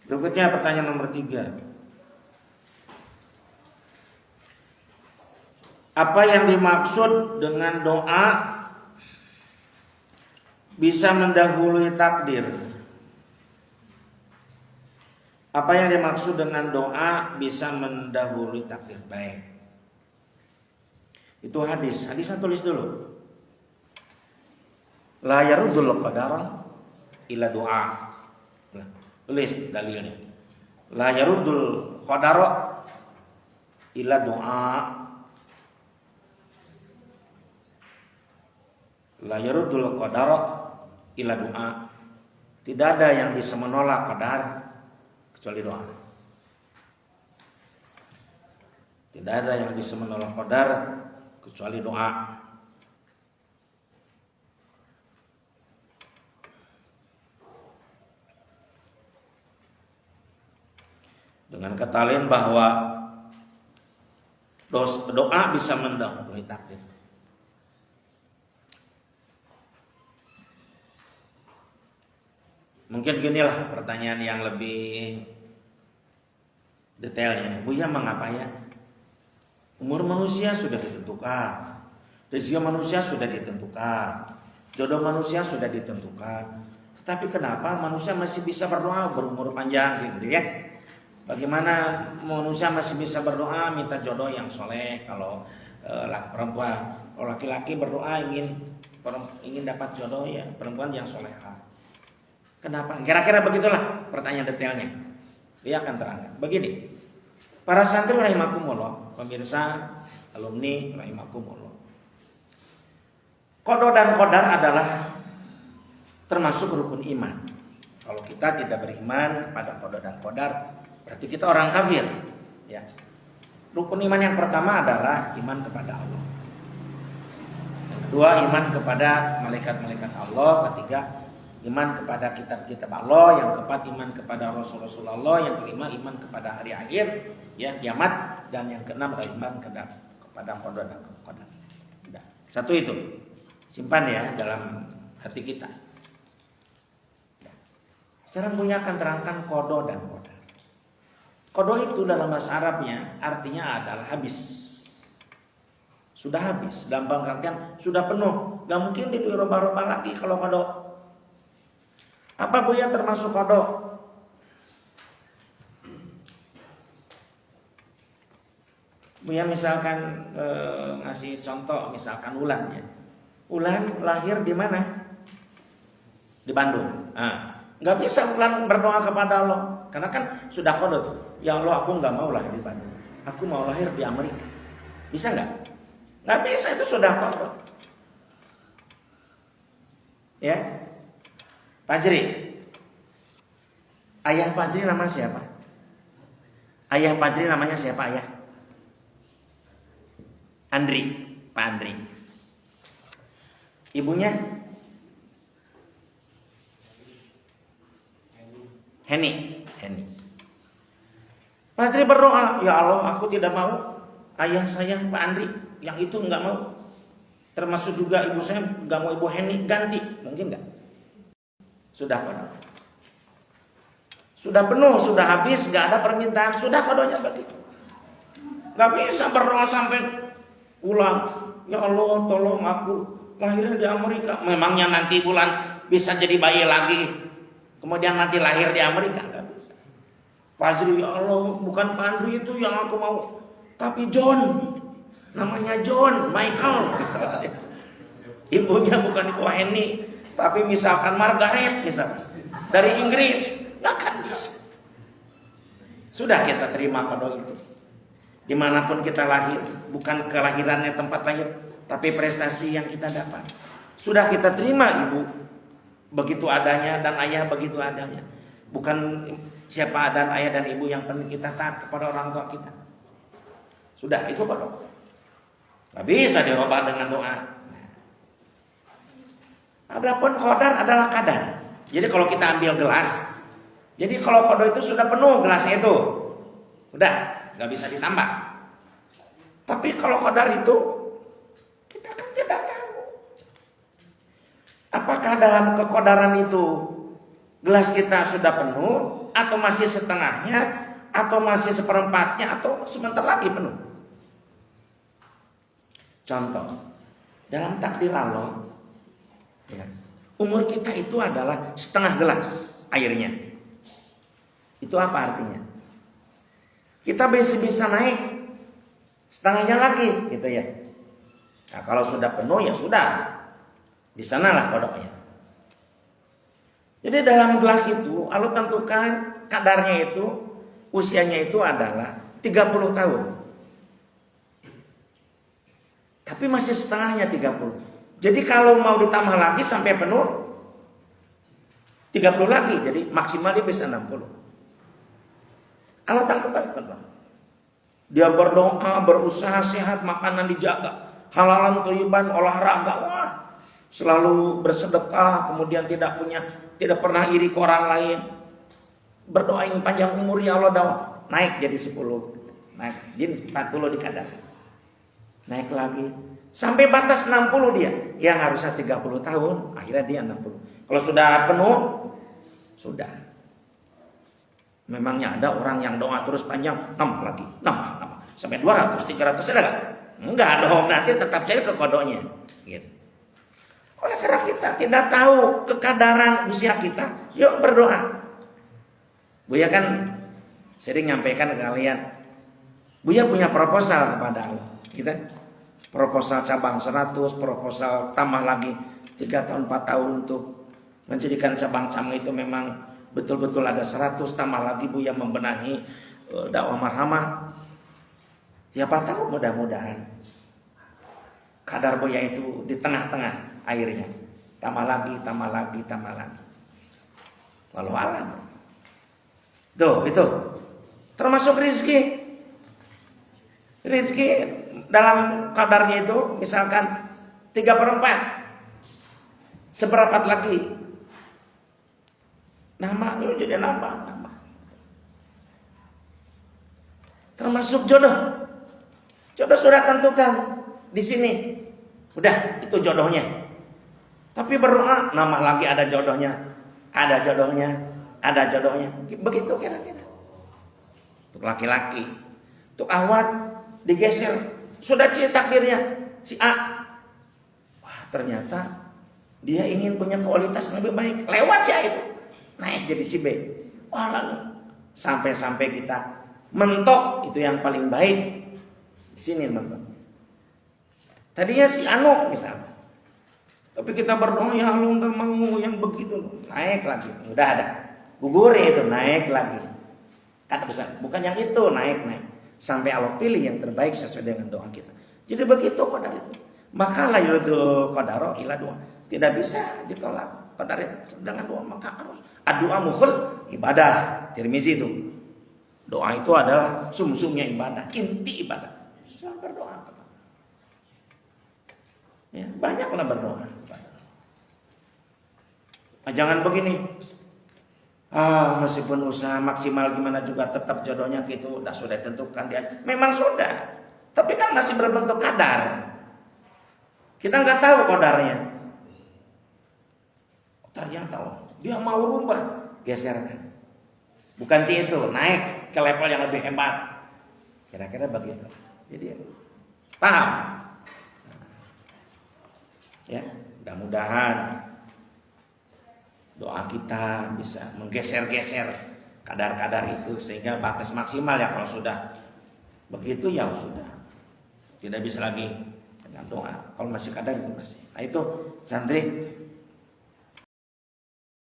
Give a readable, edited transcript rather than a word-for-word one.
Berikutnya pertanyaan nomor 3. Apa yang dimaksud dengan doa bisa mendahului takdir? Apa yang dimaksud dengan doa bisa mendahului takdir? Baik. Itu hadis. Hadisnya tulis dulu. La yaruddul qadara illa doa. Tulis dalilnya. La yaruddul qadara illa doa. La yaruddul qadara illa doa. Tidak ada yang bisa menolak qadar kecuali doa. Tidak ada yang bisa menolak qadar kecuali doa. Dengan kata lain bahwa doa bisa mendahului takdir. Mungkin ginilah pertanyaan yang lebih detailnya. Buya, mengapa ya? Umur manusia sudah ditentukan, rezeki manusia sudah ditentukan, jodoh manusia sudah ditentukan. Tetapi kenapa manusia masih bisa berdoa berumur panjang gitu ya? Bagaimana manusia masih bisa berdoa minta jodoh yang soleh kalau perempuan, kalau laki-laki berdoa ingin dapat jodoh ya perempuan yang soleha. Kenapa? Kira-kira begitulah pertanyaan detailnya. Dia akan terangkan. Begini, para santri rahimakumullah, pemirsa, alumni rahimakumullah. Qada dan qadar adalah termasuk rukun iman. Kalau kita tidak beriman kepada qada dan qadar, berarti kita orang kafir. Ya. Rukun iman yang pertama adalah iman kepada Allah. Yang kedua, iman kepada malaikat-malaikat Allah. Ketiga, iman kepada kitab-kitab Allah. Yang keempat, iman kepada Rasul-Rasulullah. Yang kelima, iman kepada hari akhir, ya kiamat. Dan yang keenam, iman kepada qada dan qadar. Satu itu, simpan ya dalam hati kita. Sekarang Buya akan terangkan qada dan qadar. Qada itu dalam bahasa Arabnya artinya adalah habis. Sudah habis, dalam pengertian sudah penuh. Gak mungkin dirubah-rubah lagi kalau qada. Apa Buya termasuk qada? Buya misalkan ngasih contoh, misalkan Ulan ya. Ulan lahir di mana? Di Bandung. Nggak bisa Ulan berdoa kepada Allah, karena kan sudah qada tuh. Ya Allah, aku nggak mau lahir di Bandung. Aku mau lahir di Amerika. Bisa nggak? Nggak bisa, itu sudah qada. Ya. Fajri. Ayah Fajri namanya siapa? Ayah Fajri namanya siapa ayah? Andri, Pak Andri. Ibunya? Heni. Fajri berdoa, ya Allah, aku tidak mau ayah saya Pak Andri yang itu nggak mau. Termasuk juga ibu saya nggak mau ibu Heni, ganti, mungkin nggak? Sudah qada. Sudah penuh, sudah habis, nggak ada permintaan, sudah qadanya berarti. Nggak bisa berdoa sampai ulang. Ya Allah, tolong aku lahirnya di Amerika. Memangnya nanti Bulan bisa jadi bayi lagi, kemudian nanti lahir di Amerika? Nggak bisa. Fajri, ya Allah, bukan Pandri itu yang aku mau, tapi John, namanya John, Michael misalnya. Ibunya bukan ibu Henny, tapi misalkan Margaret misalnya, dari Inggris, nggak akan bisa. Sudah kita terima qada itu. Dimanapun kita lahir, bukan kelahirannya tempat lahir, tapi prestasi yang kita dapat. Sudah kita terima ibu begitu adanya dan ayah begitu adanya. Bukan siapa dan ayah dan ibu yang penting kita taat kepada orang tua kita. Sudah, itu qada. Gak bisa dirubah dengan doa. Adapun qadar adalah kadar. Jadi kalau kita ambil gelas, jadi kalau qada itu sudah penuh gelasnya itu, udah gak bisa ditambah. Tapi kalau qadar itu kita kan tidak tahu. Apakah dalam keqadaran itu gelas kita sudah penuh atau masih setengahnya, atau masih seperempatnya, atau sebentar lagi penuh. Contoh, dalam takdir Allah, ya, umur kita itu adalah setengah gelas airnya. Itu apa artinya? Kita bisa naik setengahnya lagi, gitu ya. Nah, kalau sudah penuh ya sudah, di sanalah kodoknya. Jadi dalam gelas itu Allah tentukan kadarnya itu, usianya itu adalah 30 tahun. Tapi masih setengahnya 30. Jadi kalau mau ditambah lagi sampai penuh 30 lagi, jadi maksimal dia bisa 60. Allah tentukan. Dia berdoa, berusaha sehat, makanan dijaga, halalan thayyiban, olahraga, wah, selalu bersedekah, kemudian tidak pernah iri ke orang lain. Berdoa yang panjang umur, ya Allah, naik jadi 10, naik jadi 40 di kadar. Naik lagi sampai batas 60 dia. Yang harusnya 30 tahun, akhirnya dia 60. Kalau sudah penuh, sudah. Memangnya ada orang yang doa terus panjang, nambah lagi, nambah. Sampai 200, 300 ada gak? Enggak dong, nanti tetap saja ke kodoknya. Gitu. Oleh karena kita tidak tahu kekadaran usia kita, yuk berdoa. Buya kan sering nyampaikan ke kalian, Buya punya proposal kepada Allah. Kita proposal cabang 100, proposal tambah lagi 3 tahun 4 tahun untuk menjadikan cabang-cabang itu memang betul-betul ada 100, tambah lagi Buya membenahi dakwah marhamah. Siapa tahu mudah-mudahan kadar Buya itu di tengah-tengah airnya. Tambah lagi. Walau alam. Tuh, itu termasuk rizki. Rizki dalam kadarnya itu misalkan 3/4, seperempat lagi nama itu jadi nambah. Termasuk jodoh. Jodoh sudah tentukan di sini. Udah, itu jodohnya. Tapi berdoa, nambah lagi ada jodohnya. Begitu kira-kira. Untuk laki-laki, untuk awat digeser. Sudah si takdirnya si A. Wah, ternyata dia ingin punya kualitas lebih baik. Lewat si A itu. Naik jadi si B. Wah, lalu sampai kita mentok itu yang paling baik. Di sini mentok. Tadinya si Anu misalnya. Tapi kita berdoa, ya Allah nggak mau yang begitu. Naik lagi. Udah ada. Gugur itu naik lagi. Bukan yang itu, naik. Sampai Allah pilih yang terbaik sesuai dengan doa kita. Jadi begitu qadar itu. Maka la yudu qadaro ila doa. Tidak bisa ditolak qadar itu dengan doa, maka harus doa mukhul ibadah. Tirmizi itu. Doa itu adalah sumsumnya ibadah, inti ibadah. Selalu berdoa. Ya, banyaklah berdoa. Jangan begini. Meskipun usaha maksimal gimana juga tetap jodohnya gitu. Sudah tentukan dia. Memang sudah. Tapi kan masih berbentuk kadar. Kita nggak tahu kadarnya. Ternyata dia mau rubah, geserkan. Bukan sih itu, naik ke level yang lebih hebat. Kira-kira begitu. Jadi paham? Ya, mudah-mudahan doa kita bisa menggeser-geser kadar-kadar itu sehingga batas maksimal ya. Kalau sudah begitu ya sudah, tidak bisa lagi dengan doa. Kalau masih kadar itu masih. Nah itu santri